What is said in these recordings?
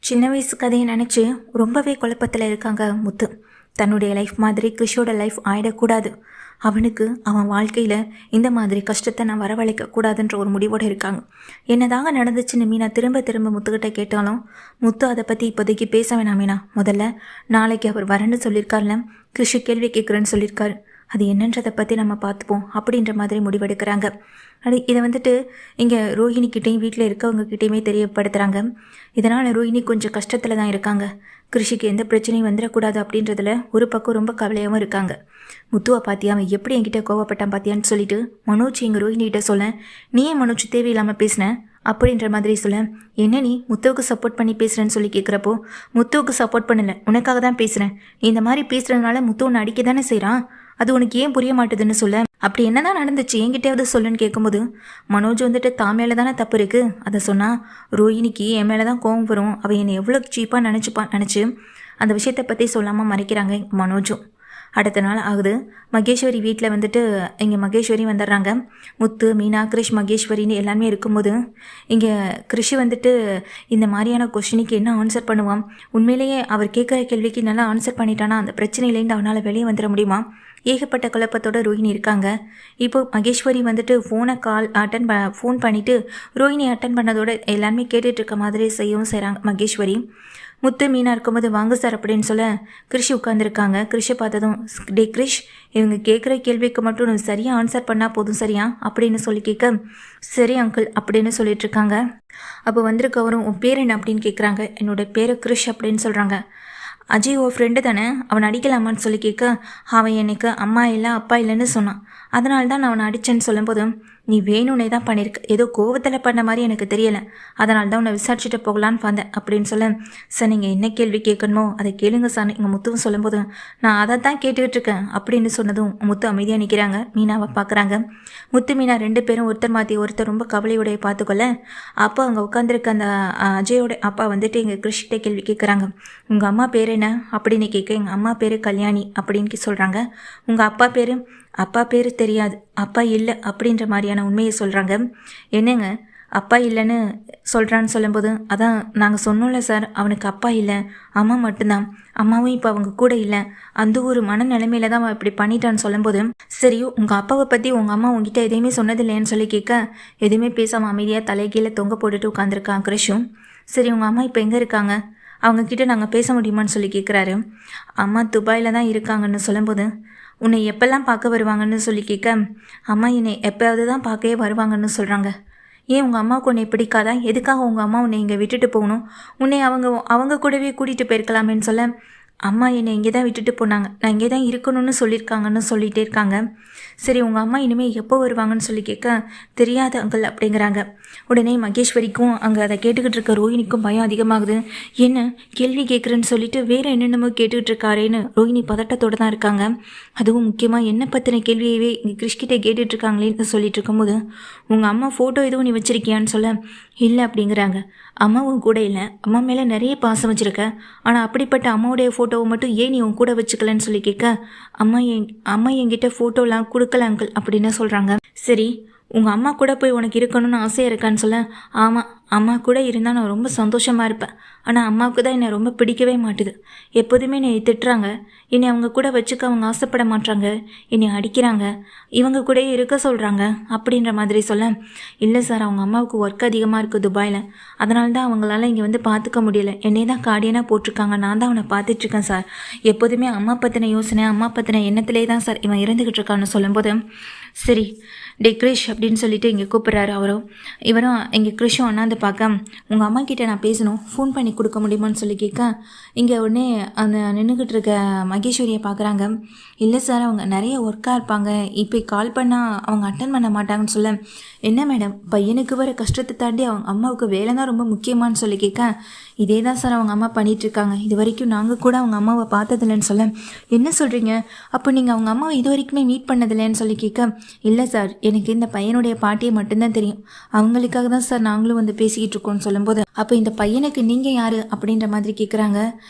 சின்ன வயசு கதையை நினச்சி ரொம்பவே குழப்பத்தில் இருக்காங்க முத்து. தன்னுடைய லைஃப் மாதிரி கிறிஷோட லைஃப் ஆயிடக்கூடாது, அவனுக்கு அவன் வாழ்க்கையில் இந்த மாதிரி கஷ்டத்தை நான் வரவழைக்க கூடாதுன்ற ஒரு முடிவோடு இருக்காங்க. என்னதாங்க நடந்துச்சுன்னு மீனா திரும்ப திரும்ப முத்துக்கிட்ட கேட்டாலும் முத்து அதை பற்றி இப்போதைக்கு பேச வேணாம் மீனா, முதல்ல நாளைக்கு அவர் வரேன்னு சொல்லியிருக்காருல, கிறிஷு கேள்வி கேட்குறேன்னு சொல்லியிருக்காரு, அது என்னன்றதை பற்றி நம்ம பார்த்துப்போம் அப்படின்ற மாதிரி முடிவெடுக்கிறாங்க. இதை வந்துட்டு இங்கே ரோஹிணிக்கிட்டேயும் வீட்டில் இருக்கவங்கக்கிட்டேயுமே தெரியப்படுத்துகிறாங்க. இதனால் ரோஹிணி கொஞ்சம் கஷ்டத்தில் தான் இருக்காங்க. கிருஷிக்கு எந்த பிரச்சனையும் வந்துடக்கூடாது அப்படின்றதுல ஒரு பக்கம் ரொம்ப கவலையாகவும் இருக்காங்க. முத்துவை பார்த்தியா, அவன் எப்படி என்கிட்ட கோவப்பட்டான் பார்த்தியான்னு சொல்லிட்டு மனோஜ் எங்கள் ரோஹிணிகிட்ட சொல்ல, நீ ஏன் மனோஜ் தேவையில்லாமல் பேசின அப்படின்ற மாதிரி சொல்ல, என்ன நீ முத்துவுக்கு சப்போர்ட் பண்ணி பேசுகிறேன்னு சொல்லி கேட்குறப்போ, முத்துவுக்கு சப்போர்ட் பண்ணலை, உனக்காக தான் பேசுகிறேன், நீ இந்த மாதிரி பேசுகிறதுனால முத்து உன்னை அடிக்க தானே செய்கிறான், அது உனக்கு ஏன் புரிய மாட்டுதுன்னு சொல்ல, அப்படி என்னதான் நடந்துச்சு என்கிட்டயாவது சொல்லுன்னு கேட்கும்போது, மனோஜ் வந்துட்டு தான் மேலே தானே தப்பு இருக்குது, அதை சொன்னால் ரோஹிணிக்கு என் மேலே தான் கோவம் வரும், அவன் என்னை எவ்வளோ சீப்பாக நினச்சி அந்த விஷயத்தை பற்றி சொல்லாமல் மறைக்கிறாங்க மனோஜும். அடுத்த நாள் ஆகுது. மகேஸ்வரி வீட்டில் வந்துட்டு இங்கே மகேஸ்வரி வந்துடுறாங்க. முத்து, மீனா, கிரிஷ், மகேஸ்வரின்னு எல்லாமே இருக்கும்போது இங்கே கிரிஷ் வந்துட்டு இந்த மாதிரியான கொஸ்டினுக்கு என்ன ஆன்சர் பண்ணுவான், உண்மையிலேயே அவர் கேட்குற கேள்விக்கு நல்லா ஆன்சர் பண்ணிட்டானா அந்த பிரச்சனையிலேருந்து அவனால் வெளியே வந்துட முடியுமா, ஏகப்பட்ட குழப்பத்தோட ரோஹிணி இருக்காங்க. இப்போது மகேஸ்வரி வந்துட்டு ஃபோன் பண்ணிவிட்டு ரோஹிணி அட்டன் பண்ணதோட எல்லாருமே கேட்டுட்ருக்க மாதிரி செய்கிறாங்க மகேஸ்வரி. முத்து, மீனா இருக்கும்போது வாங்க சார் அப்படின்னு சொல்ல கிரிஷ் உட்காந்துருக்காங்க. கிரிஷை பார்த்ததும், டே கிரிஷ், இவங்க கேட்குற கேள்விக்கு மட்டும் சரியாக ஆன்சர் பண்ணால் போதும் சரியா அப்படின்னு சொல்லி கேட்க, சரி அங்கிள் அப்படின்னு சொல்லிட்டுருக்காங்க. அப்போ வந்திருக்கவரும் உன் பேர் என்ன அப்படின்னு கேட்குறாங்க. என்னோடய பேரை கிரிஷ் அப்படின்னு சொல்கிறாங்க. அஜய் ஓ ஃப்ரெண்டு தானே, அவனை அடிக்கலாமான்னு சொல்லி கேட்க, அவன் எனக்கு அம்மா இல்லை அப்பா இல்லைன்னு சொன்னான், அதனால தான் நான் அவனை அடித்தேன்னு சொல்லும்போது, நீ வேணும்னே தான் பண்ணியிருக்க, ஏதோ கோவத்தில் பண்ண மாதிரி எனக்கு தெரியலை, அதனால தான் உன்னை விசாரிச்சுட்டு போகலான்னு வந்தேன் அப்படின்னு சொல்ல, சார் நீங்கள் என்ன கேள்வி கேட்கணுமோ அதை கேளுங்க சார் எங்கள் முத்துவும் சொல்லும்போது, நான் அதை தான் கேட்டுக்கிட்டு இருக்கேன் அப்படின்னு சொன்னதும் முத்து அமைதியாக நிற்கிறாங்க. மீனாவை பார்க்குறாங்க. முத்து, மீனா ரெண்டு பேரும் ஒருத்தர் மாற்றி ஒருத்தர் ரொம்ப கவலையோடைய பார்த்துக்கொள்ள, அப்போ அங்கே உட்காந்துருக்க அந்த அஜயோட அப்பா வந்துட்டு எங்கள் கிருஷ்கிட்ட கேள்வி கேட்குறாங்க. உங்கள் அம்மா பேர் என்ன அப்படின்னு கேட்க, எங்கள் அம்மா பேர் கல்யாணி அப்படின்னு சொல்கிறாங்க. உங்கள் அப்பா பேர் தெரியாது, அப்பா இல்லை அப்படின்ற மாதிரியான உண்மையை சொல்கிறாங்க. என்னங்க அப்பா இல்லைன்னு சொல்கிறான்னு சொல்லும்போது, அதான் நாங்கள் சொன்னோம்ல சார், அவனுக்கு அப்பா இல்லை அம்மா மட்டும்தான், அம்மாவும் இப்போ அவங்க கூட இல்லை, அந்த ஒரு மனநிலைமையில தான் அவன் இப்படி பண்ணிட்டான்னு சொல்லும்போது, சரி உங்கள் அப்பாவை பற்றி உங்கள் அம்மா உங்ககிட்ட எதையுமே சொன்னதில்லைன்னு சொல்லி கேட்க, எதுவுமே பேசாமல் அமைதியாக தலைகீழே தொங்க போட்டுட்டு உட்காந்துருக்கான் கிருஷும். சரி உங்கள் அம்மா இப்போ எங்கே இருக்காங்க, அவங்கக்கிட்ட நாங்கள் பேச முடியுமான்னு சொல்லி கேட்குறாரு. அம்மா துபாயில் தான் இருக்காங்கன்னு சொல்லும்போது, உன்னை எப்பெல்லாம் பார்க்க வருவாங்கன்னு சொல்லி கேட்க, அம்மா என்னை எப்போயாவது தான் பார்க்கவே வருவாங்கன்னு சொல்கிறாங்க. ஏன் உங்கள் அம்மாவுக்கு உன்னை பிடிக்காதா, எதுக்காக உங்கள் அம்மா உன்னை இங்கே விட்டுட்டு போகணும், உன்னை அவங்க கூடவே கூட்டிகிட்டு போயிருக்கலாமேன்னு சொல்ல, அம்மா என்னை இங்கே தான் விட்டுட்டு போனாங்க, நான் இங்கே தான் இருக்கணும்னு சொல்லியிருக்காங்கன்னு சொல்லிகிட்டே இருக்காங்க. சரி உங்கள் அம்மா இனிமேல் எப்போ வருவாங்கன்னு சொல்லி கேட்க, தெரியாது அங்கிள் அப்படிங்கிறாங்க. உடனே மகேஸ்வரிக்கும் அங்கே அதை கேட்டுக்கிட்டு இருக்க ரோஹிணிக்கும் பயம் அதிகமாகுது. என்ன கேள்வி கேட்குறேன்னு சொல்லிட்டு வேறு என்னென்னமோ கேட்டுக்கிட்டு இருக்காரேன்னு ரோஹிணி பதட்டத்தோடு தான் இருக்காங்க. அதுவும் முக்கியமாக என்ன பற்றின கேள்வியவே இங்கே கிறிஷ்கிட்ட கேட்டுட்ருக்காங்களேன்னு சொல்லிட்டு இருக்கும்போது, உங்கள் அம்மா ஃபோட்டோ எதுவும் நீ வச்சுருக்கியான்னு சொல்ல, இல்லை அப்படிங்கிறாங்க. அம்மாவும் கூட இல்லை, அம்மா மேலே நிறைய பாசம் வச்சுருக்க, ஆனால் அப்படிப்பட்ட அம்மாவுடைய ஃபோட்டோவை மட்டும் ஏன் நீ உன் கூட வச்சுக்கலன்னு சொல்லி கேட்க, அம்மா என்கிட்ட ஃபோட்டோலாம் கொடுக்கல அங்கிள் அப்படின்னு சொல்கிறாங்க. சரி உங்கள் அம்மா கூட போய் உனக்கு இருக்கணும்னு ஆசையாக இருக்கான்னு சொல்ல, ஆமாம் அம்மா கூட இருந்தால் நான் ரொம்ப சந்தோஷமாக இருப்பேன், ஆனால் அம்மாவுக்கு தான் என்னை ரொம்ப பிடிக்கவே மாட்டுது, எப்போதுமே என்னை திட்டுறாங்க, என்னை அவங்க கூட வச்சுக்க அவங்க ஆசைப்பட மாட்டாங்க, என்னை அடிக்கிறாங்க, இவங்க கூட இருக்க சொல்கிறாங்க அப்படின்ற மாதிரி சொல்ல, இல்லை சார் அவங்க அம்மாவுக்கு ஒர்க் அதிகமாக இருக்குது துபாயில், அதனால தான் அவங்களால இங்கே வந்து பார்த்துக்க முடியலை, என்னை தான் கார்டியனாக போட்டிருக்காங்க, நான் தான் அவனை பார்த்துட்ருக்கேன் சார், எப்போதுமே அம்மா பற்றின யோசனை அம்மா பற்றின எண்ணத்திலே தான் சார் இவன் இருந்துக்கிட்டு இருக்கான்னு சொல்லும்போது, சரி டே கிரிஷ் அப்படின்னு சொல்லிட்டு இங்கே கூப்பிட்றாரு அவரும். இவரும் இங்கே கிரிஷும் அண்ணாந்து பார்க்க, உங்கள் அம்மா கிட்டே நான் பேசணும், ஃபோன் பண்ணி கொடுக்க முடியுமான்னு சொல்லி கேட்க, இங்கே உடனே அந்த நின்றுக்கிட்டு இருக்க மகேஸ்வரியை பார்க்குறாங்க. இல்லை சார் அவங்க நிறைய ஒர்க்காக இருப்பாங்க, இப்போ கால் பண்ணால் அவங்க அட்டன் பண்ண மாட்டாங்கன்னு சொல்ல, என்ன மேடம் பையனுக்கு வர கஷ்டத்தை தாண்டி அவங்க அம்மாவுக்கு வேலை தான் ரொம்ப முக்கியமானு சொல்லி கேட்க, இதே தான் சார் அவங்க அம்மா பண்ணிகிட்ருக்காங்க, இது வரைக்கும் நாங்கள் கூட அவங்க அம்மாவை பார்த்ததில்லைன்னு சொல்ல, என்ன சொல்கிறீங்க, அப்போ நீங்கள் அவங்க அம்மாவை இது வரைக்குமே மீட் பண்ணதில்லைன்னு சொல்லி கேட்க, இல்லை சார் எனக்கு இந்த பையனுடைய பாட்டியை மட்டும்தான் தெரியும், அவங்களுக்காக தான் சார் நாங்களும் வந்து பேசிக்கிட்டு இருக்கோம்னு சொல்லும்போது, அப்போ இந்த பையனுக்கு நீங்கள் யார் அப்படின்ற மாதிரி கேட்குறாங்க.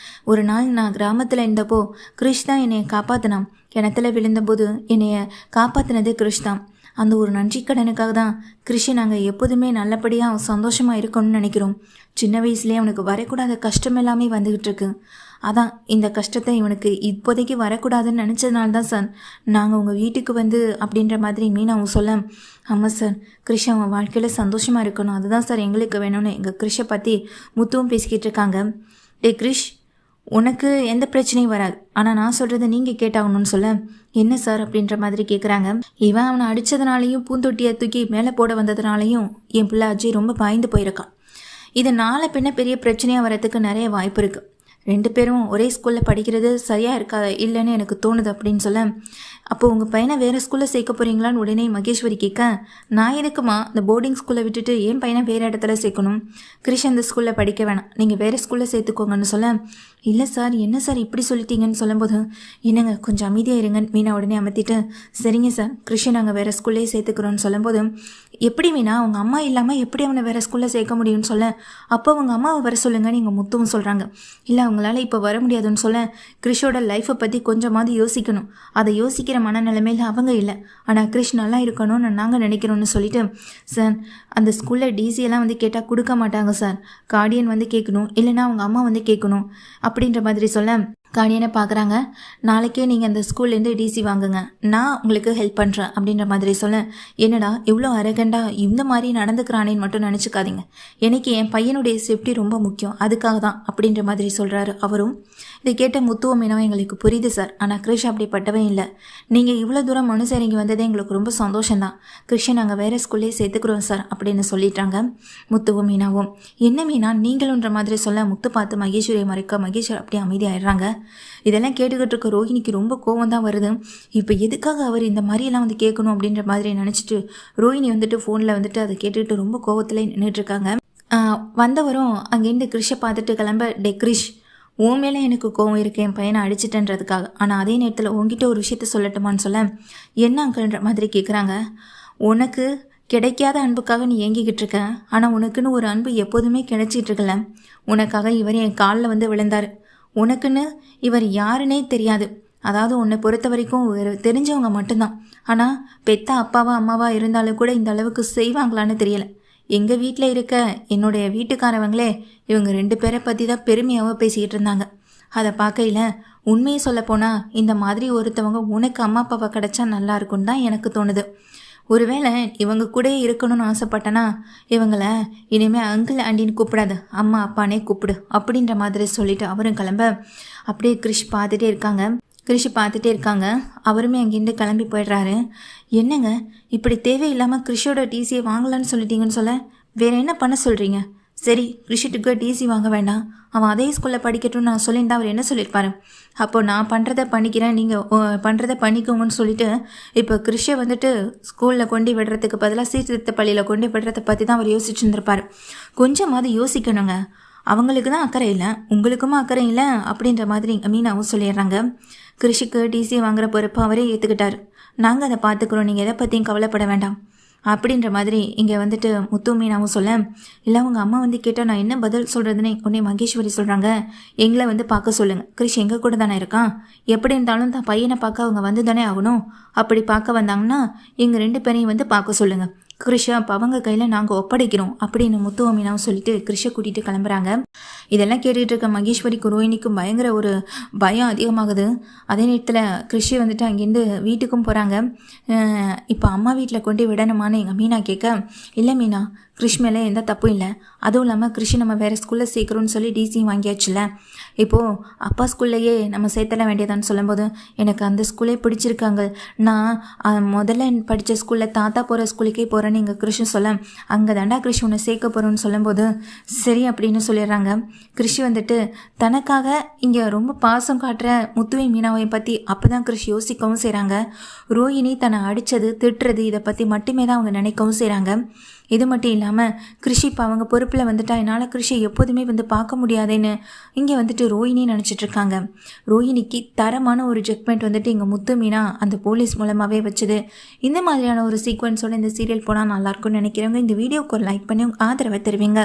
ஒரு நாள் நான் கிராமத்தில் இருந்தப்போ கிரிஷ் தான் என்னை காப்பாற்றினான், கிணத்துல விழுந்தபோது என்னைய காப்பாற்றினது கிரிஷ் தான், அந்த ஒரு நன்றி கடனுக்காக தான் கிறிஷை நாங்கள் எப்போதுமே நல்லபடியாக சந்தோஷமாக இருக்கணும்னு நினைக்கிறோம். சின்ன வயசுலேயே அவனுக்கு வரக்கூடாத கஷ்டம் எல்லாமே வந்துக்கிட்டு இருக்கு. அதான் இந்த கஷ்டத்தை இவனுக்கு இப்போதைக்கு வரக்கூடாதுன்னு நினச்சதுனால தான் சார் நாங்கள் உங்கள் வீட்டுக்கு வந்து அப்படின்ற மாதிரி மீனாவும் சொல்ல, ஆமாம் சார், கிறிஷ் அவன் வாழ்க்கையில் சந்தோஷமாக இருக்கணும், அதுதான் சார் எங்களுக்கு வேணும்னு எங்கள் கிறிஷை பற்றி முத்துவும் பேசிக்கிட்டு இருக்காங்க. டே கிறிஷ், உனக்கு எந்த பிரச்சனையும் வராது, ஆனால் நான் சொல்கிறத நீங்கள் கேட்டாகணும்னு சொல்ல, என்ன சார் அப்படின்ற மாதிரி கேட்குறாங்க. இவன் அவனை அடித்ததுனாலையும் பூந்தொட்டியை தூக்கி மேலே போட வந்ததுனாலையும் என் பிள்ளை அஜய் ரொம்ப பாய்ந்து போயிருக்கான். இது நாளை பின்ன பெரிய பிரச்சனையாக வரத்துக்கு நிறைய வாய்ப்பு இருக்குது. 2 பேரும் ஒரே ஸ்கூலில் படிக்கிறது சரியாக இருக்கா இல்லைன்னு எனக்கு தோணுது அப்படின்னு சொல்ல, அப்போது உங்கள் பையனை வேறு ஸ்கூலில் சேர்க்க போகிறீங்களான்னு உடனே மகேஸ்வரி கேட்க, நான் எதுக்குமா இந்த போர்டிங் ஸ்கூலில் விட்டுட்டு என் பையனை வேறு இடத்துல சேர்க்கணும், கிறிஷ் அந்த ஸ்கூலில் படிக்க வேணாம், நீங்கள் வேறு ஸ்கூலில் சேர்த்துக்கோங்கன்னு சொல்ல, இல்லை சார் என்ன சார் இப்படி சொல்லிட்டீங்கன்னு சொல்லும்போது, என்னங்க கொஞ்சம் அமைதியாக இருங்க மீனா உடனே அமர்த்திட்டு, சரிங்க சார் கிறிஷை நாங்கள் வேறு ஸ்கூல்லே சேர்த்துக்கிறோன்னு சொல்லும்போது, எப்படி மீனா உங்கள் அம்மா இல்லாமல் எப்படி அவனை வேறு ஸ்கூலில் சேர்க்க முடியும்னு சொல்ல, அப்போ அவங்க அம்மாவை வர சொல்லுங்கன்னு எங்கள் முத்துவும் சொல்கிறாங்க. இல்லை அவங்களால இப்போ வர முடியாதுன்னு சொல்ல, கிறிஷோட லைஃப்பை பற்றி கொஞ்சமாவது யோசிக்கணும், அதை யோசிக்கிற மனநிலைமையில் அவங்க இல்லை, ஆனால் கிறிஷ் நல்லா இருக்கணும்னு நாங்கள் நினைக்கிறோன்னு சொல்லிட்டு, சார் அந்த ஸ்கூலில் டிசியெல்லாம் வந்து கேட்டால் கொடுக்க மாட்டாங்க சார், கார்டியன் வந்து கேட்கணும், இல்லைனா அவங்க அம்மா வந்து கேட்கணும் அப்படின்ற மாதிரி சொல்ல, கார்டியனை பார்க்குறாங்க. நாளைக்கே நீங்கள் அந்த ஸ்கூல்லேருந்து டிசி வாங்குங்க, நான் உங்களுக்கு ஹெல்ப் பண்ணுறேன் அப்படின்ற மாதிரி சொல்ல, என்னடா இவ்வளோ அரகண்டாக இந்த மாதிரி நடந்துக்கிறானேன்னு மட்டும் நினச்சிக்காதீங்க, எனக்கு என் பையனுடைய சேஃப்டி ரொம்ப முக்கியம், அதுக்காக தான் அப்படின்ற மாதிரி சொல்கிறாரு அவரும். இதை கேட்ட முத்துவம் மீனவன் எங்களுக்கு புரியுது சார், ஆனால் கிறிஷ் அப்படிப்பட்டவே இல்லை, நீங்கள் இவ்வளோ தூரம் மனசு இறங்கி வந்ததே எங்களுக்கு ரொம்ப சந்தோஷம்தான், கிறிஷை நாங்கள் வேறு ஸ்கூல்லே சேர்த்துக்கிறோம் சார் அப்படின்னு சொல்லிட்டாங்க முத்துவும் மீனாவும். என்ன மீனா நீங்களுன்ற மாதிரி சொல்ல, முத்து பார்த்து மகேஸ்வரியை மறைக்க மகேஸ்வரி அப்படியே அமைதியாகிடுறாங்க. இதெல்லாம் கேட்டுக்கிட்டு இருக்க ரோஹிணிக்கு ரொம்ப கோவம் தான் வருது. இப்போ எதுக்காக அவர் இந்த மாதிரியெல்லாம் வந்து கேட்கணும் அப்படின்ற மாதிரி நினச்சிட்டு ரோஹிணி வந்துட்டு ஃபோனில் வந்துட்டு அதை கேட்டுக்கிட்டு ரொம்ப கோவத்தில் நின்றுட்டுருக்காங்க. வந்தவரும் அங்கேருந்து கிறிஷை பார்த்துட்டு கிளம்ப, டே கிறிஷ் உன் மேலே எனக்கு கோவம் இருக்கு என் பையனை அடிச்சிட்டேன்றதுக்காக, ஆனால் அதே நேரத்தில் உங்ககிட்ட ஒரு விஷயத்த சொல்லட்டுமான்னு சொல்ல, என்ன அங்கிள்ன்ற மாதிரி கேட்குறாங்க. உனக்கு கிடைக்காத அன்புக்காக நீ ஏங்கிக்கிட்டு இருக்க, ஆனால் உனக்குன்னு ஒரு அன்பு எப்போதுமே கிடைச்சிட்டு இருக்கல. உனக்காக இவர் என் காலில் வந்து விழுந்தார், உனக்குன்னு இவர் யாருன்னே தெரியாது, அதாவது உன்னை பொறுத்த வரைக்கும் தெரிஞ்சவங்க மட்டும்தான், ஆனால் பெத்த அப்பாவா அம்மாவா இருந்தாலும் கூட இந்த அளவுக்கு செய்வாங்களான்னு தெரியலை. எங்கள் வீட்டில் இருக்க என்னுடைய வீட்டுக்காரவங்களே இவங்க 2 பேரை பற்றி தான் பெருமையாக பேசிக்கிட்டு இருந்தாங்க. அதை பார்க்கையில் உண்மையை சொல்லப்போனால் இந்த மாதிரி ஒருத்தவங்க உனக்கு அம்மா அப்பாவை கிடச்சா நல்லா இருக்குன்னு தான் எனக்கு தோணுது. ஒருவேளை இவங்க கூட இருக்கணும்னு ஆசைப்பட்டனா இவங்களை இனிமேல் அங்கிள் ஆண்டின்னு கூப்பிடாது, அம்மா அப்பானே கூப்பிடு அப்படின்ற மாதிரி சொல்லிட்டு அவரும் கிளம்ப, அப்படியே கிறிஷ் பார்த்துட்டே இருக்காங்க. அவருமே அங்கேருந்து கிளம்பி போயிடுறாரு. என்னங்க இப்படி தேவையில்லாமல் கிறிஷோட டிசியை வாங்கலான்னு சொல்லிட்டீங்கன்னு சொல்ல, வேறு என்ன பண்ண சொல்கிறீங்க? சரி கிறிஷுக்கு டிசி வாங்க வேண்டாம், அவன் அதே ஸ்கூலில் படிக்கட்டும்னு நான் சொல்லியிருந்தா அவர் என்ன சொல்லியிருப்பாரு? அப்போ நான் பண்ணுறதை பண்ணிக்கிறேன், நீங்கள் பண்ணுறதை பண்ணிக்கோங்கன்னு சொல்லிட்டு இப்போ கிறிஷை வந்துட்டு ஸ்கூலில் கொண்டு விடுறதுக்கு பதிலாக சீர்திருத்த பள்ளியில் கொண்டு விடுறதை பற்றி தான் அவர் யோசிச்சு இருந்திருப்பார். கொஞ்சமாவது யோசிக்கணுங்க, அவங்களுக்கு தான் அக்கறை இல்லை, உங்களுக்குமா அக்கறை இல்லை அப்படின்ற மாதிரி மீனாவும் சொல்லிடுறாங்க. கிறிஷுக்கு டிசி வாங்குற பொறுப்பு அவரே ஏற்றுக்கிட்டார், நாங்கள் அதை பார்த்துக்குறோம், நீங்கள் எதை பற்றியும் கவலைப்பட வேண்டாம் அப்படின்ற மாதிரி இங்கே வந்துட்டு முத்து மீனாவும் சொல்ல, இல்லை அவங்க அம்மா வந்து கேட்டால் நான் என்ன பதில் சொல்கிறதுன்னு உடனே மகேஸ்வரி சொல்கிறாங்க, எங்களை வந்து பார்க்க சொல்லுங்கள், கிறிஷ் எங்கள் கூட தானே இருக்கான், எப்படி இருந்தாலும் தான் பையனை பார்க்க அவங்க வந்து தானே ஆகணும், அப்படி பார்க்க வந்தாங்கன்னா எங்கள் 2 பேரையும் வந்து பார்க்க சொல்லுங்கள், கிறிஷை அப்போ அவங்க கையில் நாங்கள் ஒப்படைக்கிறோம் அப்படின்னு முத்துவ மீனாவும் சொல்லிட்டு கிறிஷை கூட்டிகிட்டு கிளம்புறாங்க. இதெல்லாம் கேட்டுக்கிட்டு இருக்க மகேஸ்வரிக்கும் ரோஹிணிக்கும் பயங்கர ஒரு பயம் அதிகமாகுது. அதே நேரத்தில் கிறிஷி வந்துட்டு அங்கேருந்து வீட்டுக்கும் போகிறாங்க. இப்போ அம்மா வீட்டில் கொண்டு விடணுமான்னு எங்கள் மீனா கேட்க, இல்லை மீனா கிறிஷ் மேலே எந்த தப்பும் இல்லை, அதுவும் இல்லாமல் கிறிஷி நம்ம வேறு ஸ்கூலில் சேர்க்குறோன்னு சொல்லி டிசியும் வாங்கியாச்சுல, இப்போது அப்பா ஸ்கூல்லையே நம்ம சேர்த்தல வேண்டியதான்னு சொல்லும்போது, எனக்கு அந்த ஸ்கூலே பிடிச்சிருக்காங்க, நான் முதல்ல படித்த ஸ்கூலில் தாத்தா போகிற ஸ்கூலுக்கே போகிறேன்னு எங்கள் கிறிஷும் சொல்ல, அங்கே தாண்டா கிறிஷ் உன்னை சேர்க்க போகிறோன்னு சொல்லும்போது சரி அப்படின்னு சொல்லிடுறாங்க. கிறிஷி வந்துட்டு தனக்காக இங்கே ரொம்ப பாசம் காட்டுற முத்துவை மீனாவை பற்றி அப்போ தான் கிறிஷ் யோசிக்கவும் செய்கிறாங்க. ரோஹிணி தன்னை அடித்தது திட்டுறது இதை பற்றி மட்டுமே தான் அவங்க நினைக்கவும் செய்கிறாங்க. இது மட்டும் இல்லாமல் கிறிஷி இப்போ அவங்க பொறுப்பில் வந்துட்டா என்னால் கிறிஷியை எப்போதுமே வந்து பார்க்க முடியாதுன்னு இங்கே வந்துட்டு ரோஹிணி நினச்சிட்ருக்காங்க. ரோஹிணிக்கு தரமான ஒரு ஜட்மெண்ட் வந்துட்டு இங்கே முத்து மீனா அந்த போலீஸ் மூலமாகவே வச்சுது. இந்த மாதிரியான ஒரு சீக்வன்ஸோட இந்த சீரியல் போனால் நல்லாயிருக்கும்னு நினைக்கிறவங்க இந்த வீடியோக்கு ஒரு லைக் பண்ணி ஆதரவை தருவீங்க.